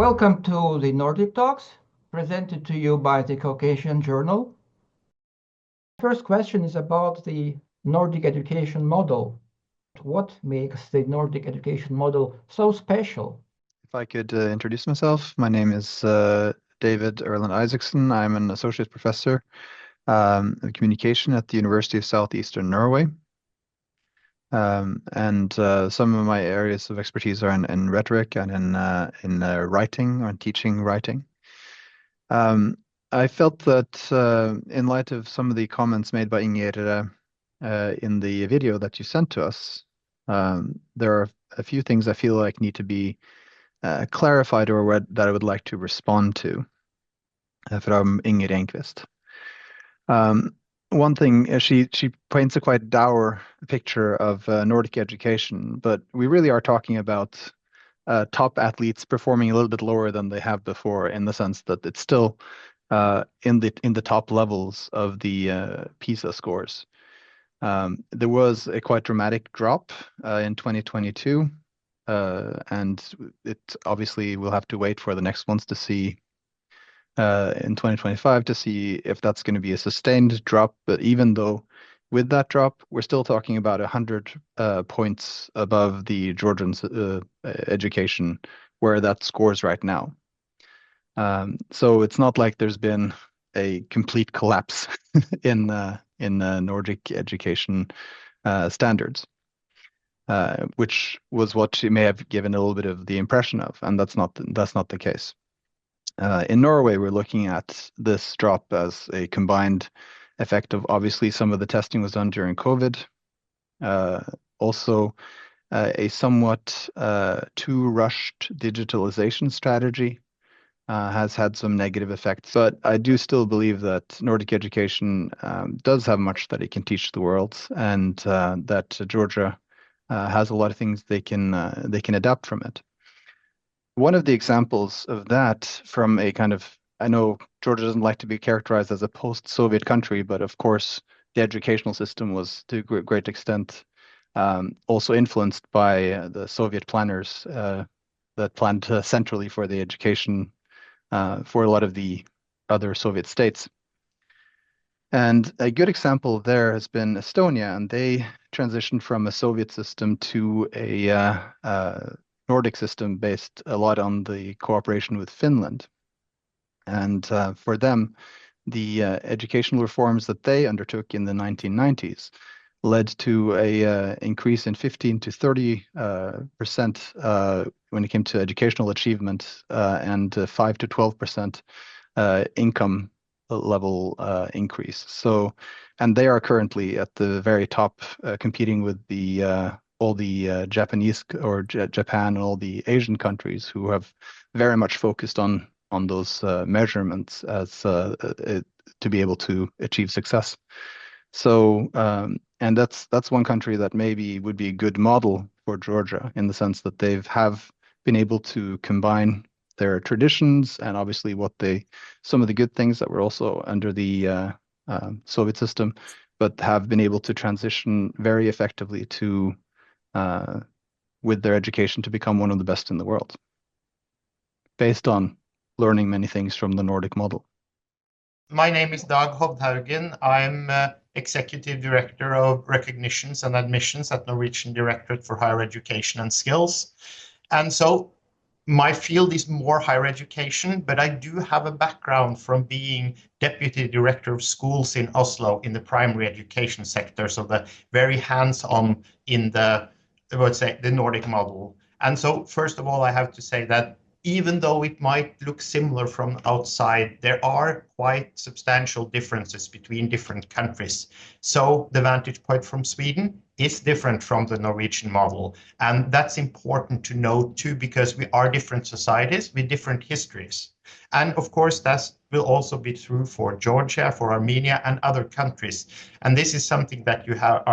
Welcome to the Nordic Talks, presented to you by the Caucasian Journal. First question is about the Nordic education model. What makes the Nordic education model so special? If I could introduce myself, my name is David Erland Isaacson. I'm an associate professor of communication at the University of Southeastern Norway. And some of my areas of expertise are in rhetoric and in writing or in teaching writing. I felt that in light of some of the comments made by Ajara in the video that you sent to us, there are a few things I feel like need to be clarified or that I would like to respond to from Inger Enquist. One thing, she paints a quite dour picture of Nordic education, but we really are talking about top athletes performing a little bit lower than they have before, in the sense that it's still in the top levels of the PISA scores. There was a quite dramatic drop in 2022, and it obviously will have to wait for the next ones to see in 2025 to see if that's going to be a sustained drop. But even though with that drop, we're still talking about 100 points above the Georgian education where that scores right now. So it's not like there's been a complete collapse in Nordic education standards, which was what she may have given a little bit of the impression of, and that's not the case. In Norway, we're looking at this drop as a combined effect of obviously some of the testing was done during COVID. Also, a somewhat too rushed digitalization strategy has had some negative effects. But I do still believe that Nordic education does have much that it can teach the world, and that Georgia has a lot of things they can adapt from it. One of the examples of that from a kind of, I know Georgia doesn't like to be characterized as a post-Soviet country, but of course the educational system was to a great extent also influenced by the Soviet planners that planned centrally for the education for a lot of the other Soviet states. And a good example there has been Estonia, and they transitioned from a Soviet system to a Nordic system based a lot on the cooperation with Finland. And for them, the educational reforms that they undertook in the 1990s led to a increase in 15 to 30% when it came to educational achievement and 5 to 12% income level increase. So, and they are currently at the very top, competing with the all the Japanese or Japan and all the Asian countries who have very much focused on those measurements as to be able to achieve success. So, and that's one country that maybe would be a good model for Georgia, in the sense that have been able to combine their traditions and obviously some of the good things that were also under the Soviet system, but have been able to transition very effectively to with their education to become one of the best in the world, based on learning many things from the Nordic model. My name is Dag Hovdhaugen. I'm Executive Director of Recognitions and Admissions at Norwegian Directorate for Higher Education and Skills. And so my field is more higher education, but I do have a background from being Deputy Director of Schools in Oslo in the primary education sector, so the very hands-on in the Nordic model. And so first of all, I have to say that even though it might look similar from outside, there are quite substantial differences between different countries. So the vantage point from Sweden is different from the Norwegian model. And that's important to note too, because we are different societies with different histories. And of course, that will also be true for Georgia, for Armenia, and other countries. And this is something that you have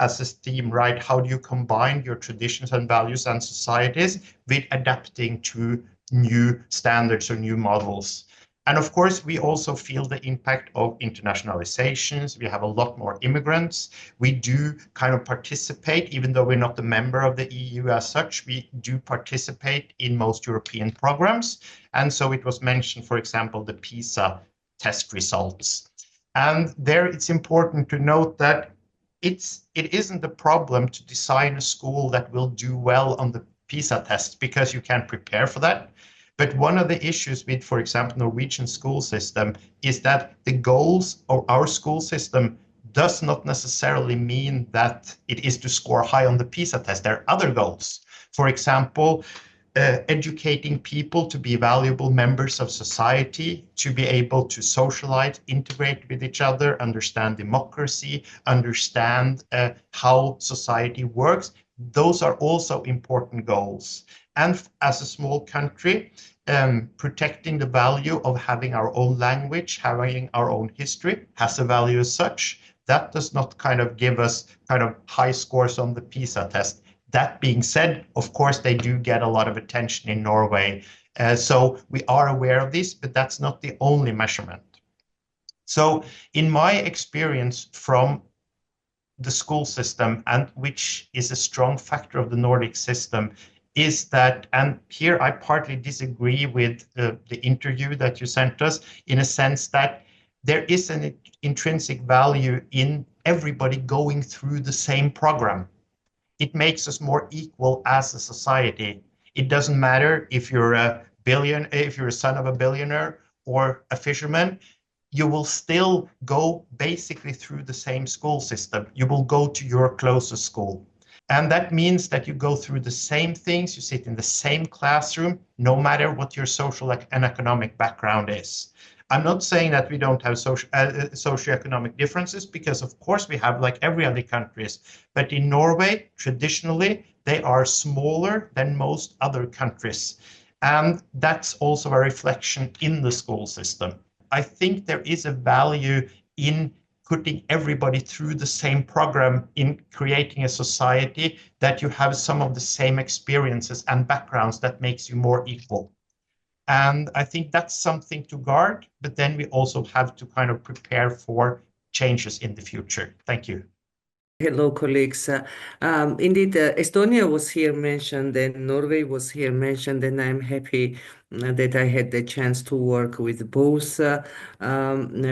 as a theme, right? How do you combine your traditions and values and societies with adapting to new standards or new models? And of course, we also feel the impact of internationalizations. We have a lot more immigrants. We do kind of participate, even though we're not a member of the EU as such, we do participate in most European programs. And so it was mentioned, for example, the PISA test results. And there it's important to note that it isn't a problem to design a school that will do well on the PISA test, because you can prepare for that. But one of the issues with, for example, Norwegian school system is that the goals of our school system does not necessarily mean that it is to score high on the PISA test. There are other goals. For example, educating people to be valuable members of society, to be able to socialize, integrate with each other, understand democracy, understand how society works. Those are also important goals. And as a small country, protecting the value of having our own language, having our own history has a value as such. That does not kind of give us kind of high scores on the PISA test. That being said, of course, they do get a lot of attention in Norway. So we are aware of this, but that's not the only measurement. So in my experience from the school system, and which is a strong factor of the Nordic system, is that, and here I partly disagree with the interview that you sent us, in a sense that there is an intrinsic value in everybody going through the same program. It makes us more equal as a society. It doesn't matter if you're if you're a son of a billionaire or a fisherman, you will still go basically through the same school system. You will go to your closest school. And that means that you go through the same things, you sit in the same classroom, no matter what your social and economic background is. I'm not saying that we don't have socioeconomic differences, because of course we have, like every other countries. But in Norway, traditionally, they are smaller than most other countries. And that's also a reflection in the school system. I think there is a value in putting everybody through the same program, in creating a society that you have some of the same experiences and backgrounds that makes you more equal. And I think that's something to guard, but then we also have to kind of prepare for changes in the future. Thank you. Hello, colleagues. Indeed, Estonia was here mentioned and Norway was here mentioned, and I'm happy that I had the chance to work with both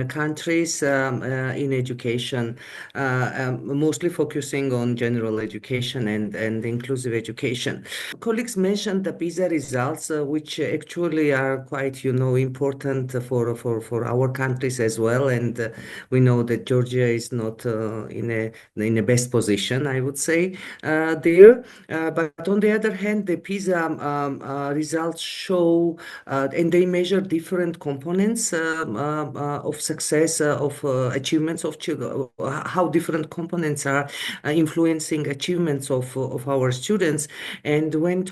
countries in education, mostly focusing on general education and inclusive education. Colleagues mentioned the PISA results, which actually are quite, important for our countries as well. And we know that Georgia is not in the best position, I would say, there. But on the other hand, the PISA results show, and they measure different components of success, of achievements of children, how different components are influencing achievements of our students. And when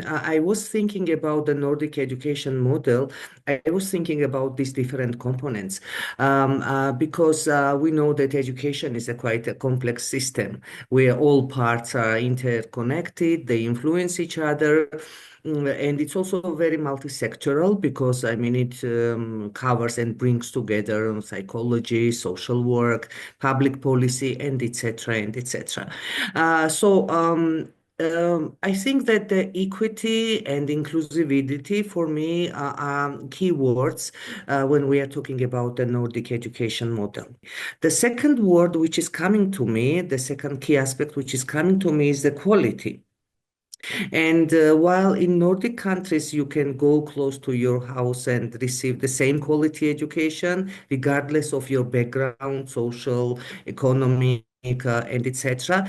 I was thinking about the Nordic education model, I was thinking about these different components, because we know that education is quite a complex system where all parts are interconnected, they influence each other. And it's also very multi-sectoral, because it covers and brings together psychology, social work, public policy, and etc. and etc. I think that the equity and inclusivity for me are key words when we are talking about the Nordic education model. The second word which is coming to me, the second key aspect which is coming to me, is the quality. And while in Nordic countries you can go close to your house and receive the same quality education, regardless of your background, social, economic, and etc.,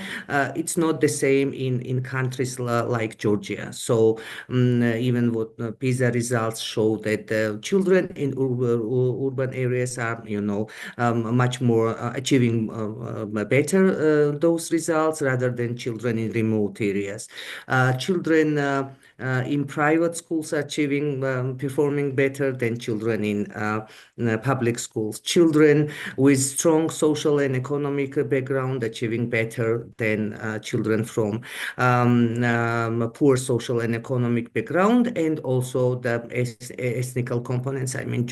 it's not the same in countries like Georgia. So even what PISA results show that children in urban areas are, much more achieving better those results rather than children in remote areas. Children in private schools achieving performing better than children in public schools. Children with strong social and economic background achieving better than children from poor social and economic background, and also the ethnical components. I mean,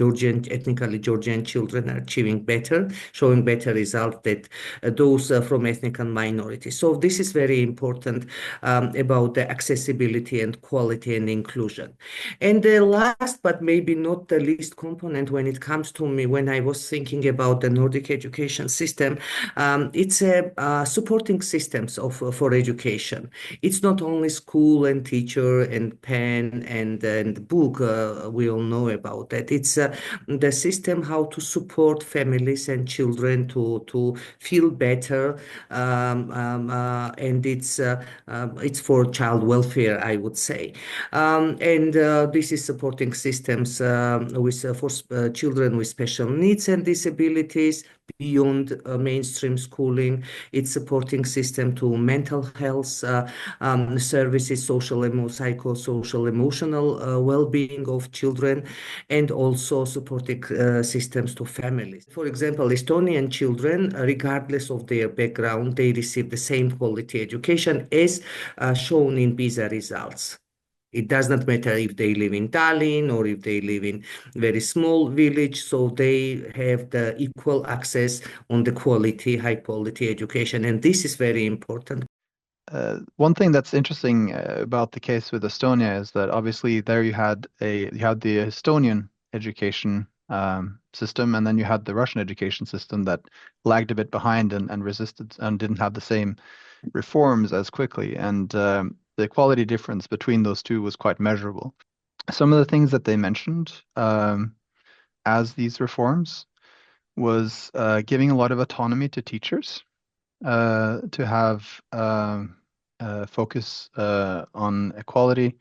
ethnically Georgian children are achieving better, showing better results than those from ethnic minorities. So this is very important about the accessibility and quality and inclusion. And the last, but maybe not the least component when it comes to me, when I was thinking about the Nordic education system, it's supporting systems for education. It's not only school and teacher and pen and book, we all know about that. It's the system how to support families and children to feel better, and it's for child welfare, I would say. And this is supporting systems for children with special needs and disabilities beyond mainstream schooling. It's supporting system to mental health services, social and psychosocial, emotional well-being of children, and also supporting systems to families. For example, Estonian children, regardless of their background, they receive the same quality education as shown in PISA results. It does not matter if they live in Tallinn or if they live in very small village, so they have the equal access on the high quality education, and this is very important. One thing that's interesting about the case with Estonia is that obviously there you had the Estonian education system, and then you had the Russian education system that lagged a bit behind and resisted and didn't have the same reforms as quickly, and the quality difference between those two was quite measurable. Some of the things that they mentioned as these reforms was giving a lot of autonomy to teachers, to have focus on equality,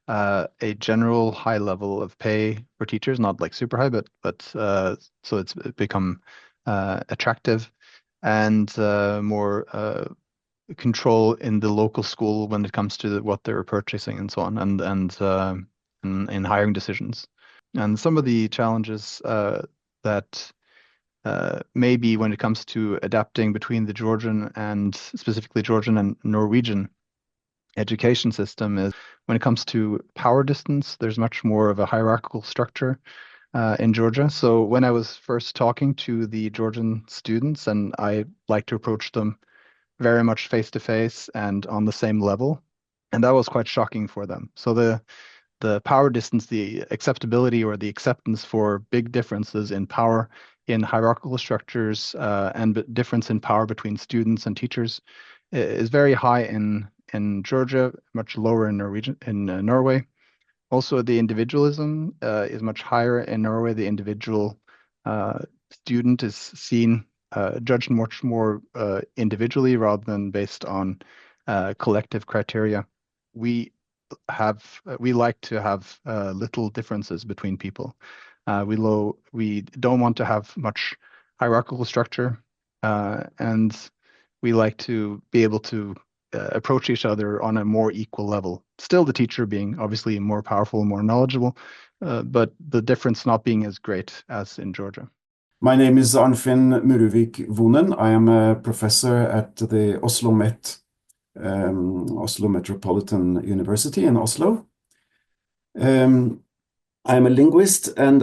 a general high level of pay for teachers, not like super high, but so it's become attractive, and more control in the local school when it comes to what they're purchasing and so on, and in hiring decisions. And some of the challenges that maybe when it comes to adapting between the Georgian and specifically Georgian and Norwegian education system is when it comes to power distance, there's much more of a hierarchical structure in Georgia. So when I was first talking to the Georgian students, and I like to approach them very much face to face and on the same level, and that was quite shocking for them. So the power distance, the acceptability or the acceptance for big differences in power in hierarchical structures and difference in power between students and teachers is very high in Georgia, much lower in Norway. Also, the individualism is much higher in Norway. The individual student is seen, judged much more individually rather than based on collective criteria. We like to have little differences between people. We don't want to have much hierarchical structure, and we like to be able to approach each other on a more equal level. Still the teacher being obviously more powerful, more knowledgeable, but the difference not being as great as in Georgia. My name is Arnfinn Muruvik Vonen. I am a professor at the Oslo Metropolitan University in Oslo. I am a linguist, and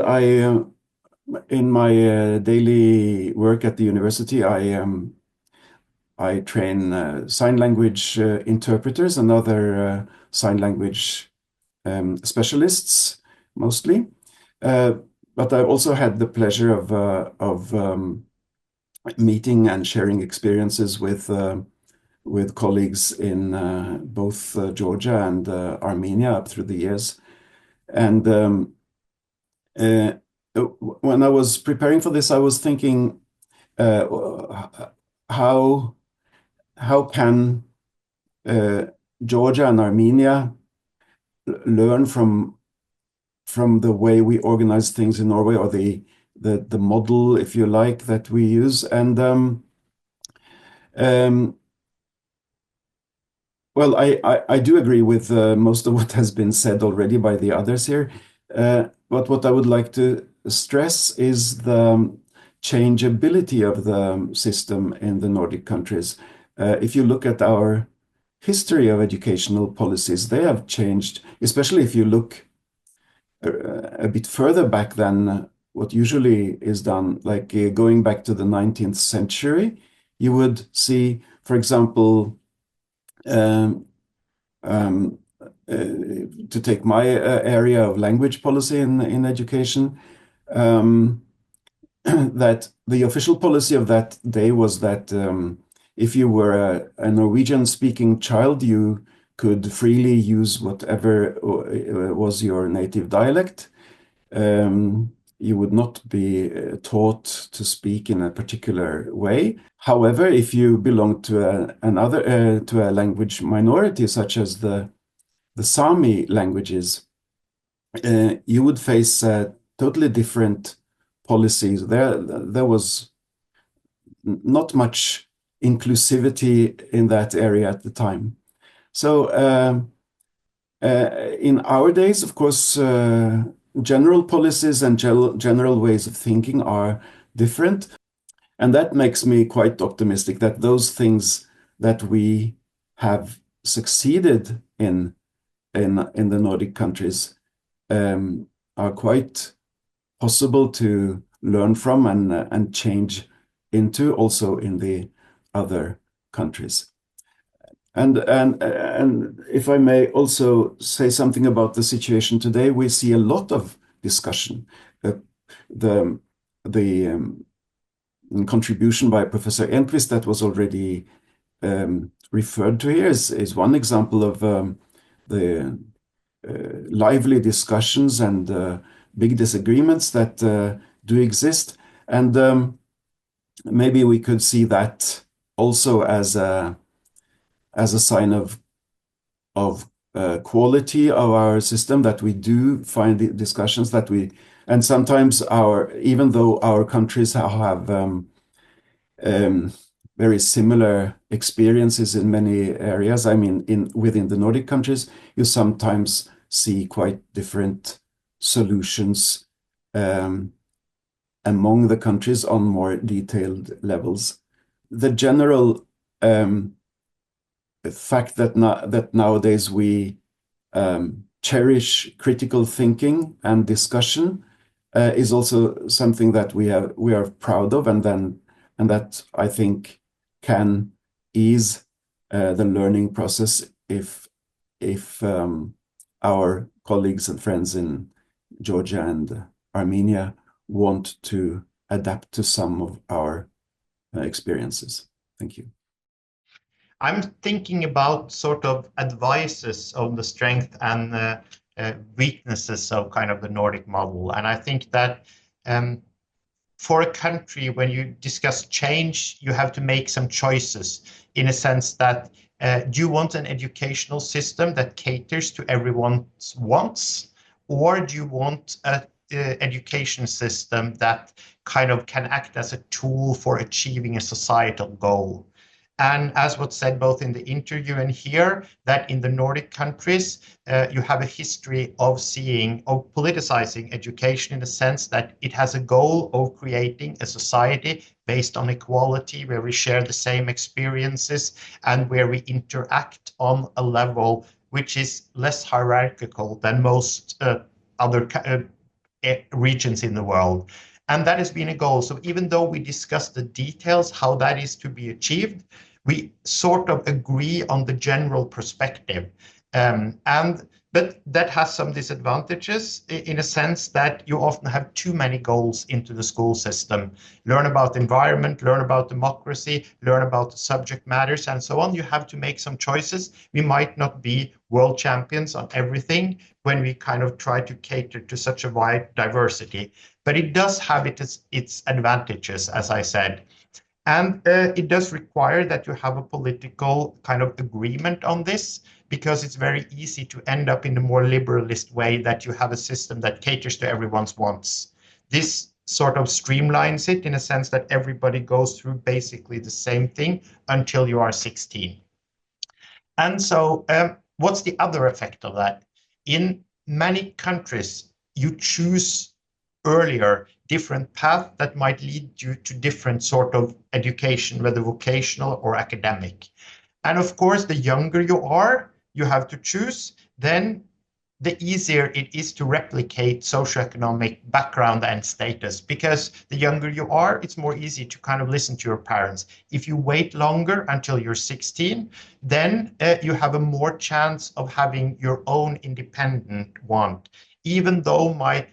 in my daily work at the university, I train sign language interpreters and other sign language specialists, mostly. But I also had the pleasure of meeting and sharing experiences with colleagues in both Georgia and Armenia up through the years. And when I was preparing for this, I was thinking, how can Georgia and Armenia learn from the way we organize things in Norway, or the model, if you like, that we use? And Well, I do agree with most of what has been said already by the others here. But what I would like to stress is the changeability of the system in the Nordic countries. If you look at our history of educational policies, they have changed, especially if you look a bit further back than what usually is done, like going back to the 19th century, you would see, for example, to take my area of language policy in education, that the official policy of that day was that if you were a Norwegian-speaking child, you could freely use whatever was your native dialect. You would not be taught to speak in a particular way. However, if you belong to a language minority, such as the Sami languages, you would face totally different policies. There was not much inclusivity in that area at the time. So in our days, of course, general policies and general ways of thinking are different. And that makes me quite optimistic that those things that we have succeeded in the Nordic countries are quite possible to learn from and change into also in the other countries. And if I may also say something about the situation today, we see a lot of discussion. The contribution by Professor Enquist that was already referred to here is one example of the lively discussions and big disagreements that do exist. And maybe we could see that also as a sign of quality of our system, that we do find the discussions and sometimes even though our countries have very similar experiences in many areas, I mean, within the Nordic countries, you sometimes see quite different solutions among the countries on more detailed levels. The general fact that nowadays we cherish critical thinking and discussion is also something that we are proud of, and that I think can ease the learning process if our colleagues and friends in Georgia and Armenia want to adapt to some of our experiences. Thank you. I'm thinking about sort of advices on the strength and weaknesses of kind of the Nordic model. And I think that for a country, when you discuss change, you have to make some choices in a sense that do you want an educational system that caters to everyone's wants, or do you want an education system that kind of can act as a tool for achieving a societal goal? And as was said both in the interview and here, that in the Nordic countries, you have a history of politicizing education in the sense that it has a goal of creating a society based on equality, where we share the same experiences and where we interact on a level which is less hierarchical than most other regions in the world. And that has been a goal. So even though we discuss the details, how that is to be achieved, we sort of agree on the general perspective. But that has some disadvantages in a sense that you often have too many goals into the school system. Learn about the environment, learn about democracy, learn about the subject matters, and so on. You have to make some choices. We might not be world champions on everything when we kind of try to cater to such a wide diversity. But it does have its advantages, as I said. And it does require that you have a political kind of agreement on this, because it's very easy to end up in a more liberalist way, that you have a system that caters to everyone's wants. This sort of streamlines it in a sense that everybody goes through basically the same thing until you are 16. And so what's the other effect of that? In many countries, you choose earlier different paths that might lead you to different sort of education, whether vocational or academic. And of course, the younger you are, you have to choose, then the easier it is to replicate socioeconomic background and status, because the younger you are, it's more easy to kind of listen to your parents. If you wait longer until you're 16, then you have a more chance of having your own independent want. Even though my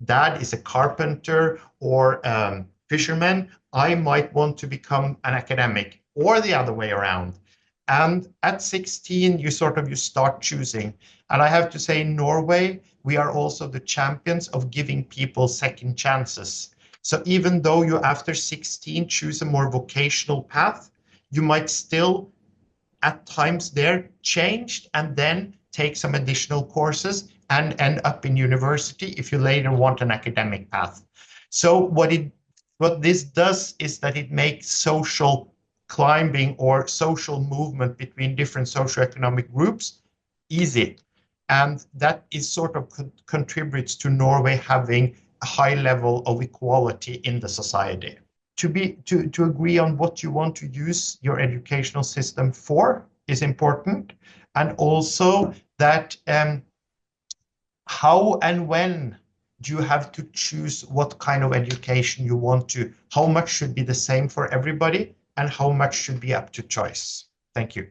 dad is a carpenter or fisherman, I might want to become an academic, or the other way around. And at 16, you start choosing. And I have to say, in Norway, we are also the champions of giving people second chances. So even though you, after 16, choose a more vocational path, you might still, at times there, change and then take some additional courses and end up in university if you later want an academic path. So what this does is that it makes social climbing or social movement between different socioeconomic groups easy. And that is sort of contributes to Norway having a high level of equality in the society. To agree on what you want to use your educational system for is important. And also that how and when do you have to choose what kind of education you want to, how much should be the same for everybody, and how much should be up to choice. Thank you.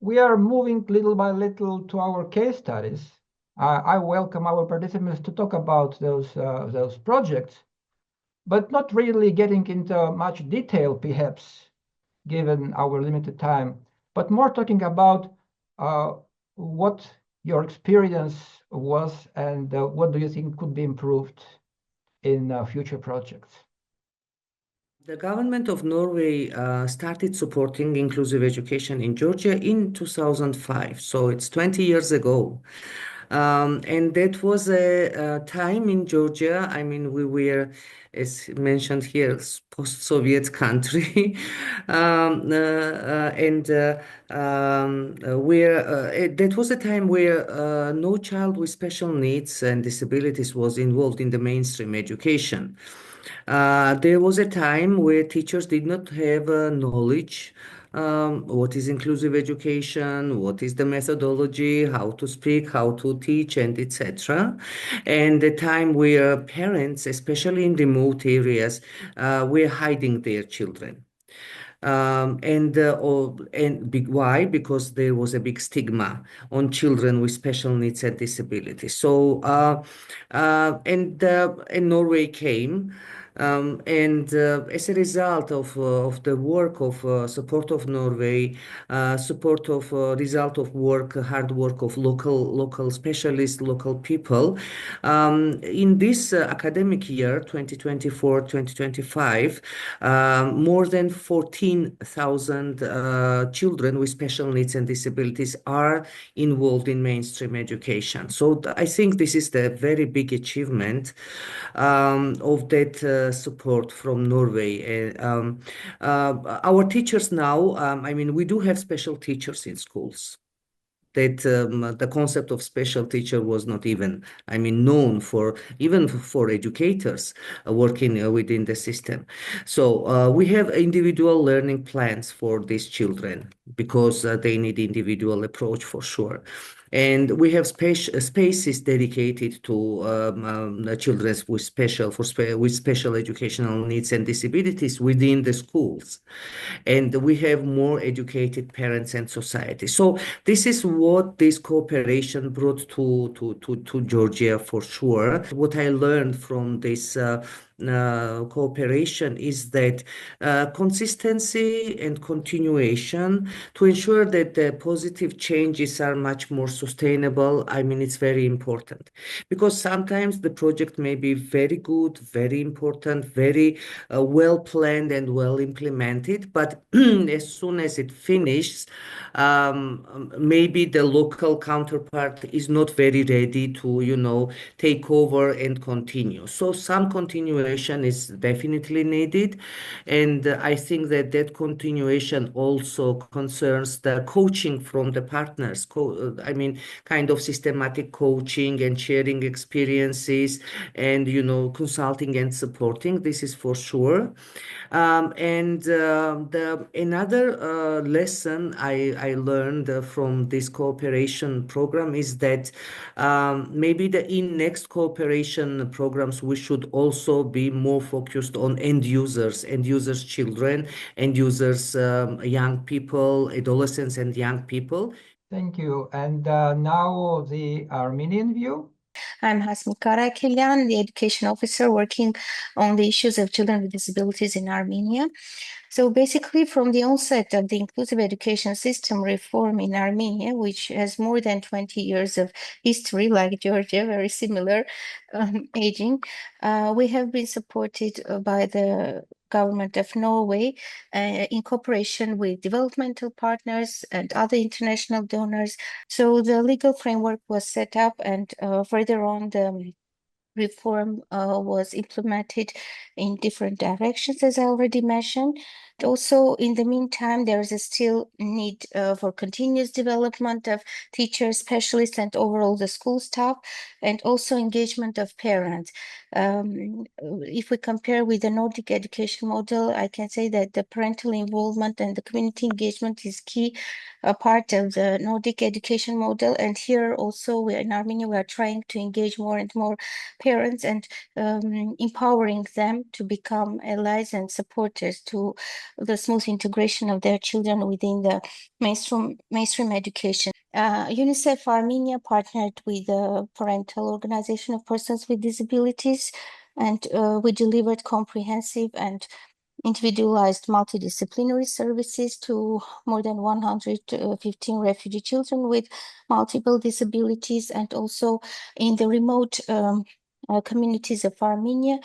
We are moving little by little to our case studies. I welcome our participants to talk about those projects, but not really getting into much detail, perhaps, given our limited time, but more talking about what your experience was and what do you think could be improved in future projects. The government of Norway started supporting inclusive education in Georgia in 2005, so it's 20 years ago. And that was a time in Georgia. I mean, we were, as mentioned here, post-Soviet country, that was a time where no child with special needs and disabilities was involved in the mainstream education. There was a time where teachers did not have knowledge what is inclusive education, what is the methodology, how to speak, how to teach, and etc. And the time where parents, especially in remote areas, were hiding their children. Why? Because there was a big stigma on children with special needs and disabilities. So, and Norway came. As a result of the work of support of Norway, support of result of work, hard work of local specialists, local people, in this academic year, 2024-2025, more than 14,000 children with special needs and disabilities are involved in mainstream education. So I think this is the very big achievement of that support from Norway. Our teachers now, I mean, we do have special teachers in schools. That the concept of special teacher was not even, I mean, known even for educators working within the system. So we have individual learning plans for these children because they need individual approach for sure. And we have spaces dedicated to children with special educational needs and disabilities within the schools. And we have more educated parents and society. So this is what this cooperation brought to Georgia for sure. What I learned from this cooperation is that consistency and continuation to ensure that the positive changes are much more sustainable. I mean, it's very important because sometimes the project may be very good, very important, very well planned and well implemented, but as soon as it finishes, maybe the local counterpart is not very ready to, take over and continue. So some continuation is definitely needed. And I think that continuation also concerns the coaching from the partners. I mean, kind of systematic coaching and sharing experiences and, consulting and supporting. This is for sure. Another lesson I learned from this cooperation program is that maybe in next cooperation programs we should also be more focused on end users, children, end users, young people, adolescents, and young people. Thank you. And now the Armenian view. I'm Hasmik, the education officer working on the issues of children with disabilities in Armenia. So basically, from the onset of the inclusive education system reform in Armenia, which has more than 20 years of history, like Georgia, very similar aging, we have been supported by the government of Norway in cooperation with developmental partners and other international donors. So the legal framework was set up, and further on the reform was implemented in different directions, as I already mentioned. Also, in the meantime, there is still need for continuous development of teachers, specialists, and overall the school staff, and also engagement of parents. If we compare with the Nordic education model, I can say that the parental involvement and the community engagement is key part of the Nordic education model. And here also, in Armenia, we are trying to engage more and more parents and empowering them to become allies and supporters to the smooth integration of their children within the mainstream education. UNICEF Armenia partnered with the Parental Organization of Persons with Disabilities, and we delivered comprehensive and individualized multidisciplinary services to more than 115 refugee children with multiple disabilities, and also in the remote communities of Armenia.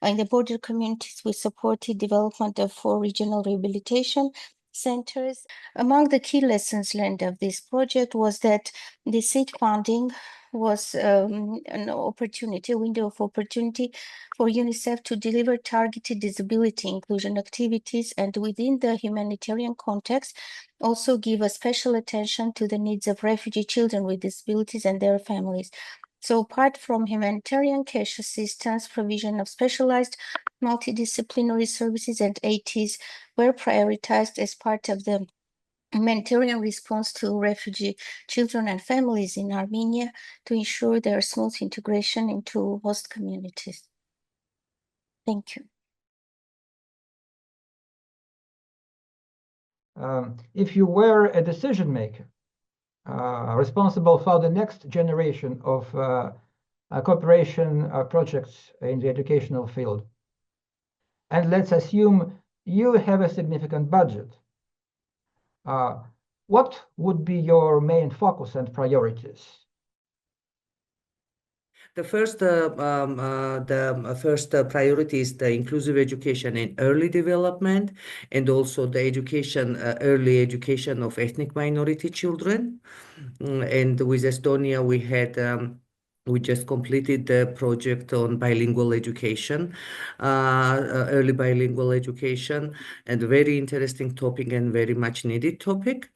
In the border communities, we supported development of 4 regional rehabilitation centers. Among the key lessons learned of this project was that the seed funding was an opportunity, a window of opportunity for UNICEF to deliver targeted disability inclusion activities, and within the humanitarian context, also give a special attention to the needs of refugee children with disabilities and their families. So apart from humanitarian cash assistance, provision of specialized multidisciplinary services and ATs were prioritized as part of the humanitarian response to refugee children and families in Armenia to ensure their smooth integration into host communities. Thank you. If you were a decision maker responsible for the next generation of cooperation projects in the educational field, and let's assume you have a significant budget, what would be your main focus and priorities? The first priority is the inclusive education in early development, and also the early education of ethnic minority children. And with Estonia, we just completed the project on bilingual education, early bilingual education, and a very interesting topic and very much needed topic.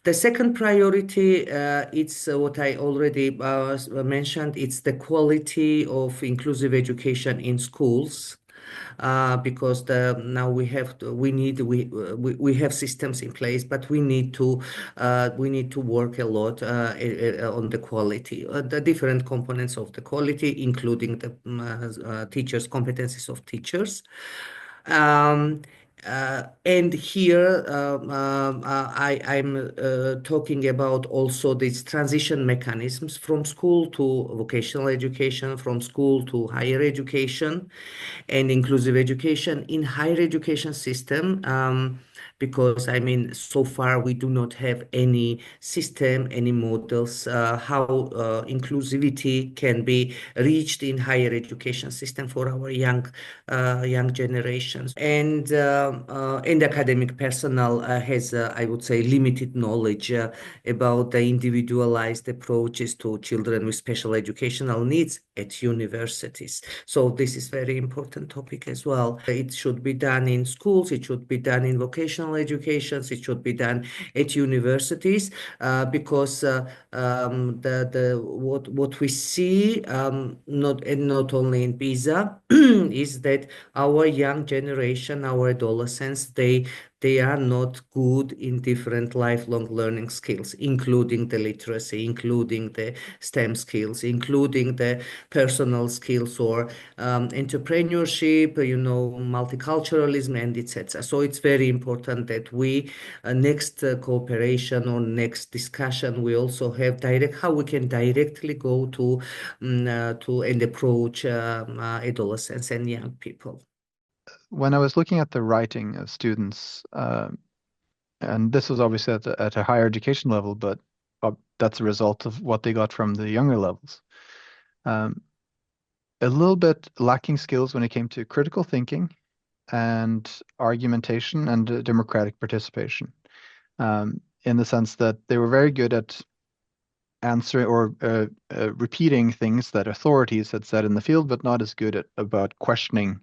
The second priority, it's what I already mentioned, it's the quality of inclusive education in schools. Because now we have systems in place, but we need to work a lot on the quality, the different components of the quality, including the teachers' competencies of teachers. And here I'm talking about also these transition mechanisms from school to vocational education, from school to higher education, and inclusive education in higher education system. Because I mean, so far we do not have any system, any models how inclusivity can be reached in higher education system for our young generations. And academic personnel has, I would say, limited knowledge about the individualized approaches to children with special educational needs at universities. So this is very important topic as well. It should be done in schools, it should be done in vocational educations, it should be done at universities, because what we see not only in PISA is that our young generation, our adolescents, they are not good in different lifelong learning skills, including the literacy, including the STEM skills, including the personal skills or entrepreneurship, multiculturalism, and etc. So it's very important that we, next cooperation or next discussion, we also have how we can directly go to and approach adolescents and young people. When I was looking at the writing of students, and this was obviously at a higher education level, but that's a result of what they got from the younger levels. A little bit lacking skills when it came to critical thinking and argumentation and democratic participation, in the sense that they were very good at answering or repeating things that authorities had said in the field, but not as good about questioning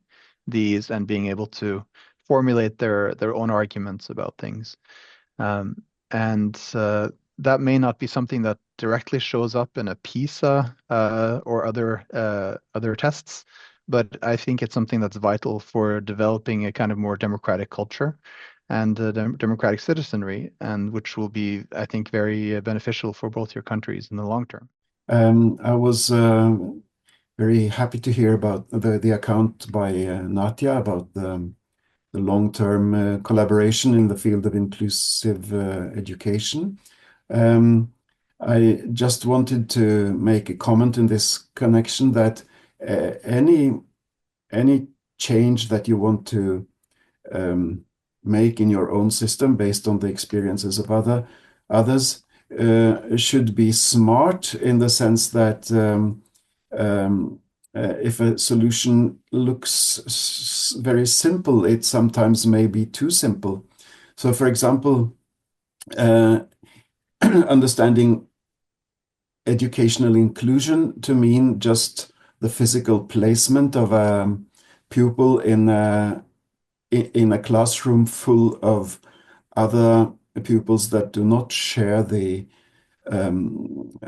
these and being able to formulate their own arguments about things. That may not be something that directly shows up in a PISA or other tests, but I think it's something that's vital for developing a kind of more democratic culture and democratic citizenry, and which will be, I think, very beneficial for both your countries in the long term. I was very happy to hear about the account by Natia about the long-term collaboration in the field of inclusive education. I just wanted to make a comment in this connection that any change that you want to make in your own system based on the experiences of others should be smart, in the sense that if a solution looks very simple, it sometimes may be too simple. So, for example, understanding educational inclusion to mean just the physical placement of a pupil in a classroom full of other pupils that do not share the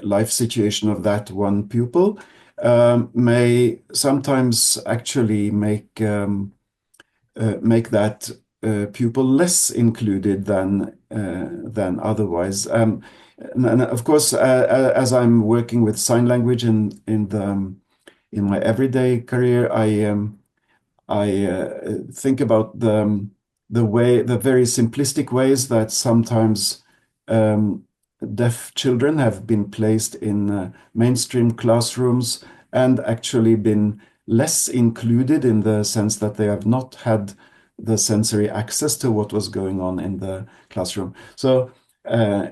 life situation of that one pupil may sometimes actually make that pupil less included than otherwise. And of course, as I'm working with sign language in my everyday career, I think about the very simplistic ways that sometimes deaf children have been placed in mainstream classrooms and actually been less included, in the sense that they have not had the sensory access to what was going on in the classroom. So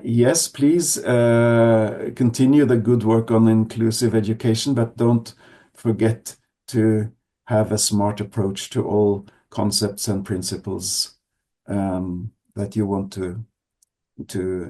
yes, please continue the good work on inclusive education, but don't forget to have a smart approach to all concepts and principles that you want to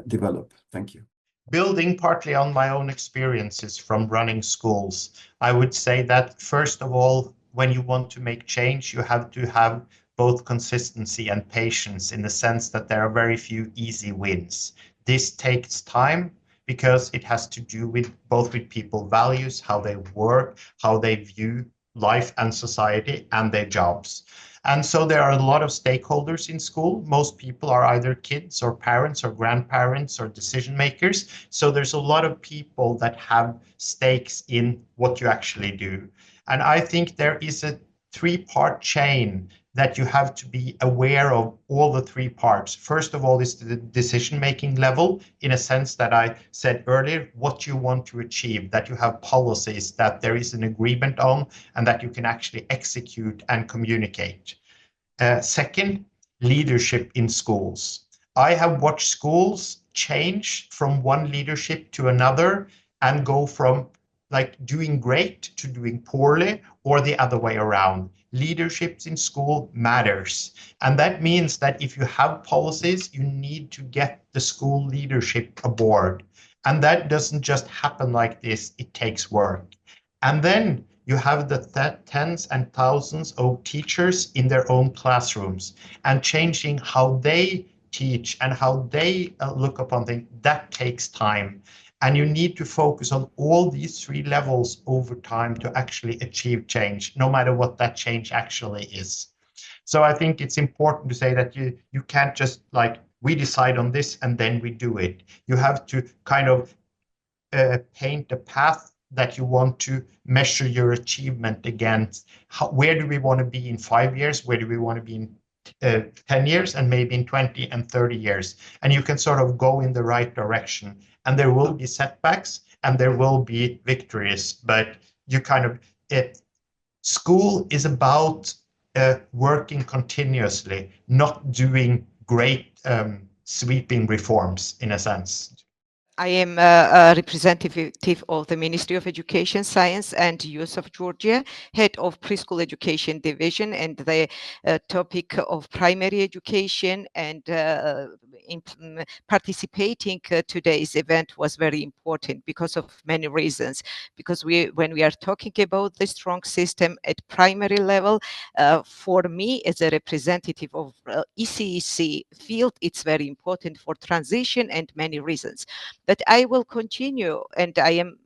develop. Thank you. Building partly on my own experiences from running schools, I would say that, first of all, when you want to make change, you have to have both consistency and patience, in the sense that there are very few easy wins. This takes time because it has to do with both with people's values, how they work, how they view life and society, and their jobs. And so there are a lot of stakeholders in school. Most people are either kids or parents or grandparents or decision makers. So there's a lot of people that have stakes in what you actually do. And I think there is a three-part chain that you have to be aware of all the three parts. First of all is the decision-making level, in a sense that I said earlier, what you want to achieve, that you have policies that there is an agreement on and that you can actually execute and communicate. Second, leadership in schools. I have watched schools change from one leadership to another and go from like doing great to doing poorly or the other way around. Leaderships in school matters. And that means that if you have policies, you need to get the school leadership aboard. And that doesn't just happen like this, it takes work. And then you have the tens and thousands of teachers in their own classrooms, and changing how they teach and how they look upon things, that takes time. And you need to focus on all these three levels over time to actually achieve change, no matter what that change actually is. So I think it's important to say that you can't just like, we decide on this and then we do it. You have to kind of paint a path that you want to measure your achievement against. Where do we want to be in 5 years? Where do we want to be in 10 years, and maybe in 20 and 30 years? And you can sort of go in the right direction. And there will be setbacks and there will be victories, but you kind of, school is about working continuously, not doing great sweeping reforms in a sense. I am a representative of the Ministry of Education, Science and Youth of Georgia, head of Preschool Education Division, and the topic of primary education and participating today's event was very important because of many reasons. Because when we are talking about the strong system at primary level, for me as a representative of ECEC field, it's very important for transition and many reasons. But I will continue, and I am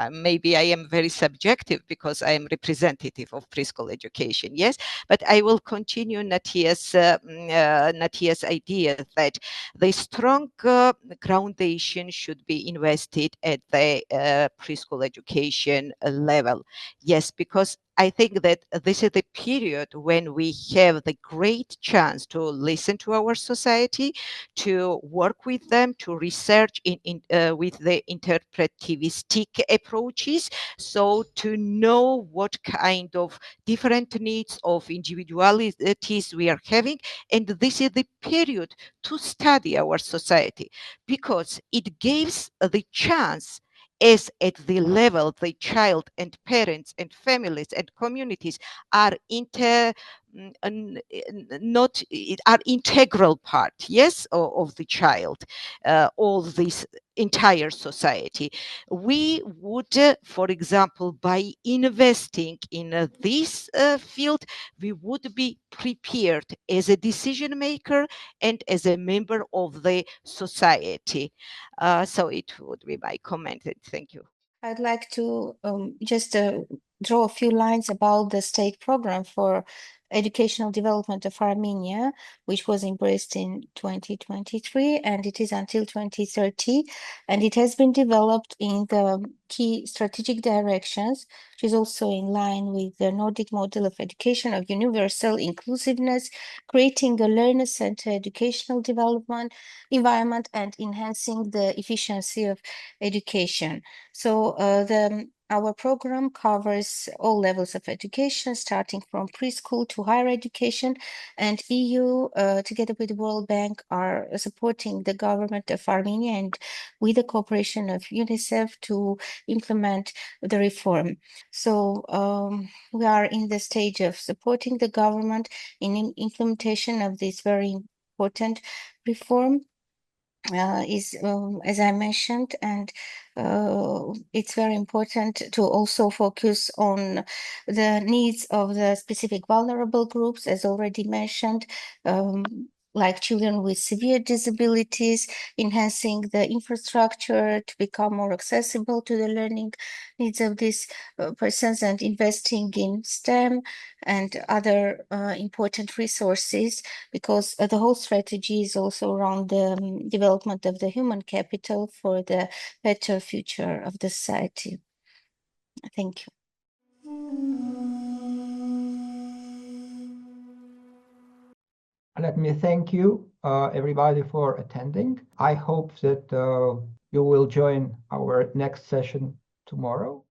maybe I am very subjective because I am representative of preschool education, yes, but I will continue Natia's idea that the strong foundation should be invested at the preschool education level. Yes, because I think that this is the period when we have the great chance to listen to our society, to work with them, to research with the interpretivistic approaches, so to know what kind of different needs of individualities we are having. And this is the period to study our society, because it gives the chance, as at the level the child and parents and families and communities are integral part, yes, of the child, all this entire society. We would, for example, by investing in this field, we would be prepared as a decision maker and as a member of the society. So it would be my comment. Thank you. I'd like to just draw a few lines about the state program for educational development of Armenia, which was embraced in 2023, and it is until 2030. And it has been developed in the key strategic directions, which is also in line with the Nordic model of education of universal inclusiveness, creating a learner-centered educational development environment and enhancing the efficiency of education. So our program covers all levels of education, starting from preschool to higher education, and EU, together with the World Bank, are supporting the government of Armenia and with the cooperation of UNICEF to implement the reform. So we are in the stage of supporting the government in implementation of this very important reform. As I mentioned, and it's very important to also focus on the needs of the specific vulnerable groups, as already mentioned, like children with severe disabilities, enhancing the infrastructure to become more accessible to the learning needs of these persons, and investing in STEM and other important resources, because the whole strategy is also around the development of the human capital for the better future of the society. Thank you. let me thank you, everybody, for attending. I hope that you will join our next session tomorrow.